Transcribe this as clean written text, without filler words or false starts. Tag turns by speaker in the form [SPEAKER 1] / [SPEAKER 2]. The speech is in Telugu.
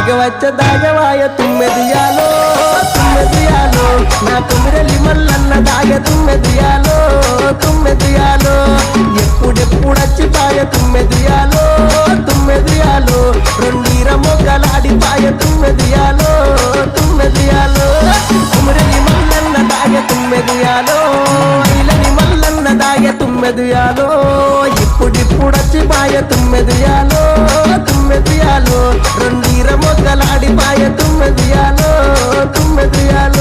[SPEAKER 1] దాగవాయ తుమ్మెదియాలో తుమ్మెదియాలో నా కుమిరలి మల్లన్న దాగ తుమ్మెదియాలో తుమ్మెదియాలో ఎప్పుడెప్పుడచ్చిపాయ తుమ్మెదియాలో తుమ్మెదియాలో రెండీర మొగ్గలాడిపాయ తుమ్మెదియాలో తుమ్మెదియాలో కుమిరలి మల్లన్న దాగ తుమ్మెదియాలో ఇలని మల్లన్న దాగ తుమ్మెదియాలో ఇప్పుడిప్పుడచ్చిపాయ తుమ్మెదియాలో తుమ్మెదియాలో రెండీర మొగ్గలాడిపాయ తుమ్మెదియాలో తుమ్మెదియాలో